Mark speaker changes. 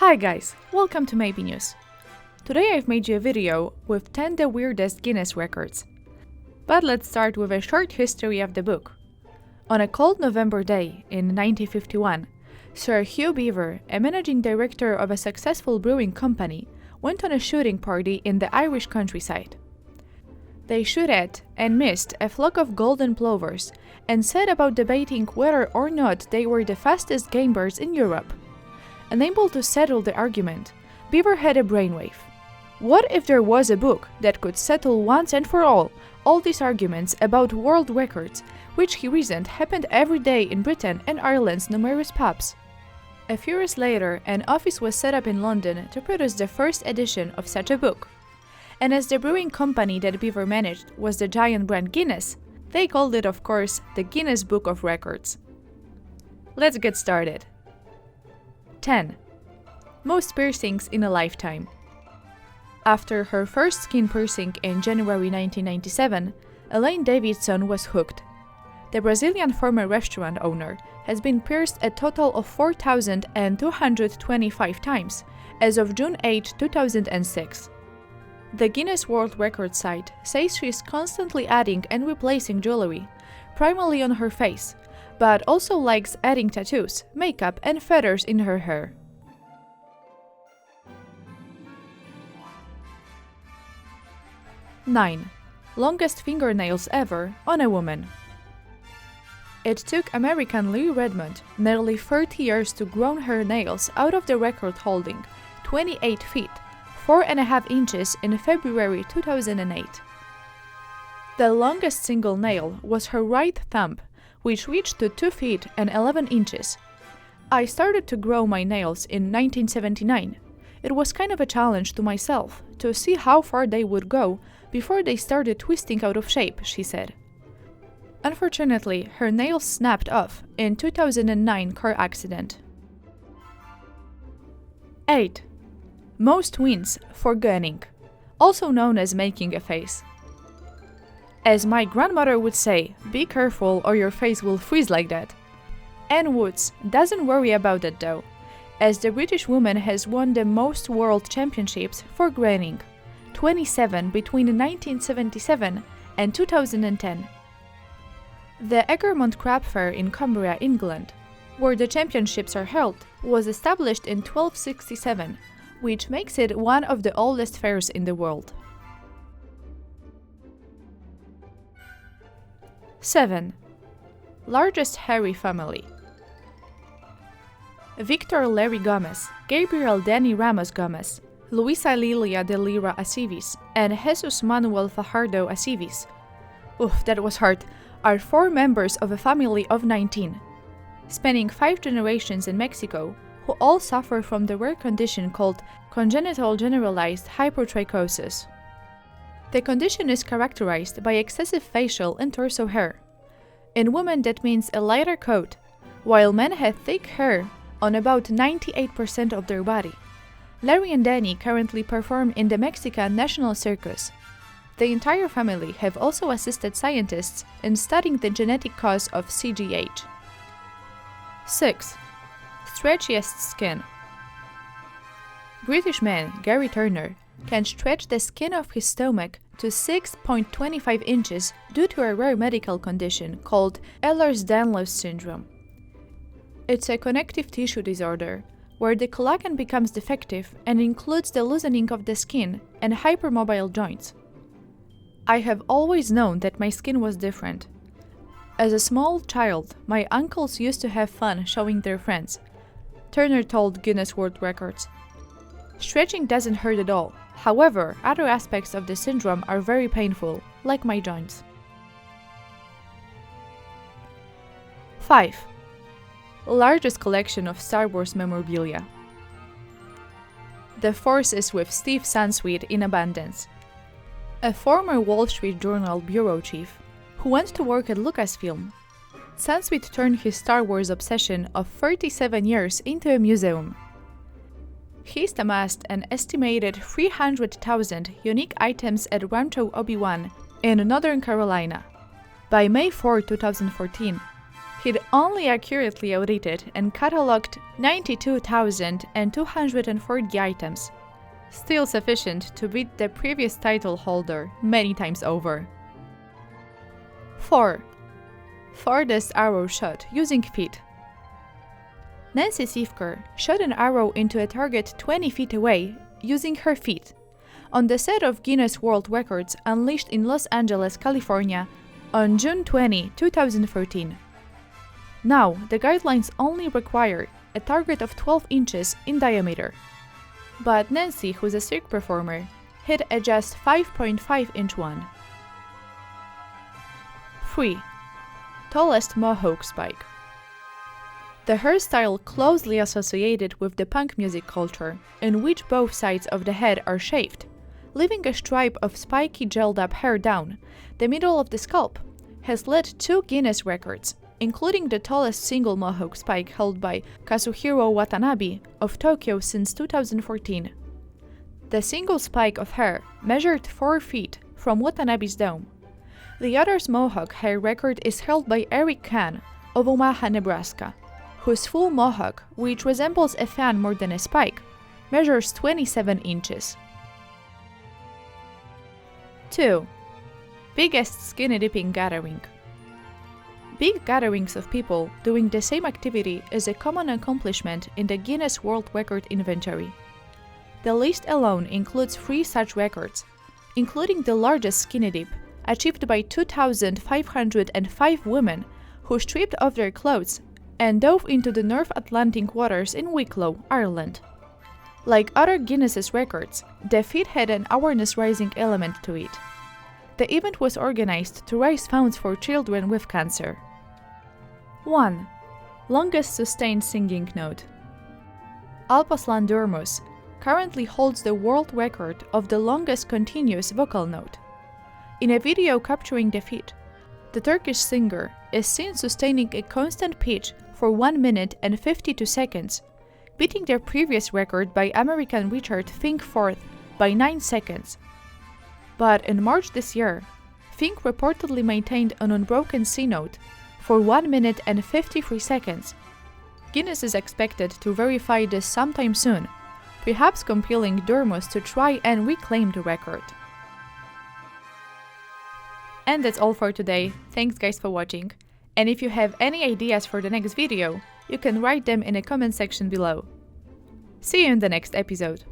Speaker 1: Hi guys, welcome to Maybe News. Today I've made you a video with 10 the weirdest Guinness records. But let's start with a short history of the book. On a cold November day in 1951, Sir Hugh Beaver, a managing director of a successful brewing company, went on a shooting party in the Irish countryside. They shot at and missed a flock of golden plovers and set about debating whether or not they were the fastest game birds in Europe. Unable to settle the argument, Beaver had a brainwave. What if there was a book that could settle once and for all these arguments about world records, which he reasoned happened every day in Britain and Ireland's numerous pubs? A few years later, an office was set up in London to produce the first edition of such a book. And as the brewing company that Beaver managed was the giant brand Guinness, they called it, of course, the Guinness Book of Records. Let's get started. 10. Most piercings in a lifetime. After her first skin piercing in January 1997, Elaine Davidson was hooked. The Brazilian former restaurant owner has been pierced a total of 4,225 times as of June 8, 2006. The Guinness World Records site says she is constantly adding and replacing jewelry, primarily on her face, but also likes adding tattoos, makeup, and feathers in her hair. 9. Longest fingernails ever on a woman. It took American Lee Redmond nearly 30 years to grow her nails out of the record holding 28 feet, 4.5 inches in February 2008. The longest single nail was her right thumb, which reached to 2 feet and 11 inches. I started to grow my nails in 1979. It was kind of a challenge to myself to see how far they would go before they started twisting out of shape, she said. Unfortunately, her nails snapped off in 2009 car accident. 8. Most wins for gunning, also known as making a face. As my grandmother would say, be careful or your face will freeze like that. Anne Woods doesn't worry about that though, as the British woman has won the most world championships for gunning, 27 between 1977 and 2010. The Egremont Crab Fair in Cumbria, England, where the championships are held, was established in 1267, which makes it one of the oldest fairs in the world. 7. Largest hairy family. Victor Larry Gomez, Gabriel Danny Ramos Gomez, Luisa Lilia de Lira Aceves, and Jesus Manuel Fajardo Aceves, that was hard, are 4 members of a family of 19, spanning 5 generations in Mexico, who all suffer from the rare condition called congenital generalized hypertrichosis. The condition is characterized by excessive facial and torso hair. In women that means a lighter coat, while men have thick hair on about 98% of their body. Larry and Danny currently perform in the Mexican National Circus. The entire family have also assisted scientists in studying the genetic cause of CGH. 6. Stretchiest skin. British man Gary Turner can stretch the skin of his stomach to 6.25 inches due to a rare medical condition called Ehlers-Danlos syndrome. It's a connective tissue disorder where the collagen becomes defective and includes the loosening of the skin and hypermobile joints. I have always known that my skin was different. As a small child, my uncles used to have fun showing their friends, Turner told Guinness World Records. Stretching doesn't hurt at all. However, other aspects of the syndrome are very painful, like my joints. 5. Largest collection of Star Wars memorabilia. The Force is with Steve Sansweet in abundance. A former Wall Street Journal bureau chief who went to work at Lucasfilm, Sansweet turned his Star Wars obsession of 37 years into a museum. He's amassed an estimated 300,000 unique items at Rancho Obi-Wan in Northern Carolina. By May 4, 2014, He'd only accurately audited and catalogued 92,240 items, still sufficient to beat the previous title holder many times over. 4. Farthest arrow shot using feet. Nancy Siefker shot an arrow into a target 20 feet away using her feet on the set of Guinness World Records unleashed in Los Angeles, California on June 20, 2014. Now, the guidelines only require a target of 12 inches in diameter. But Nancy, who's a cirque performer, hit a just 5.5-inch one. 3. Tallest Mohawk spike. The hairstyle closely associated with the punk music culture, in which both sides of the head are shaved, leaving a stripe of spiky gelled-up hair down the middle of the scalp, has led 2 Guinness records, including the tallest single Mohawk spike held by Kazuhiro Watanabe of Tokyo since 2014. The single spike of hair measured 4 feet from Watanabe's dome. The other's Mohawk hair record is held by Eric Kahn of Omaha, Nebraska, whose full Mohawk, which resembles a fan more than a spike, measures 27 inches. 2. Biggest skinny dipping gathering. Big gatherings of people doing the same activity is a common accomplishment in the Guinness World Record inventory. The list alone includes 3 such records, including the largest skinny dip, achieved by 2,505 women who stripped off their clothes and dove into the North Atlantic waters in Wicklow, Ireland. Like other Guinness's records, the feat had an awareness-raising element to it. The event was organized to raise funds for children with cancer. 1. Longest sustained singing note. Alpaslan Durmus currently holds the world record of the longest continuous vocal note. In a video capturing the feat, the Turkish singer is seen sustaining a constant pitch for 1 minute and 52 seconds, beating their previous record by American Richard Finkforth by 9 seconds. But in March this year, Fink reportedly maintained an unbroken C note for 1 minute and 53 seconds. Guinness is expected to verify this sometime soon, perhaps compelling Durmus to try and reclaim the record. And that's all for today. Thanks guys for watching. And if you have any ideas for the next video, you can write them in the comment section below. See you in the next episode.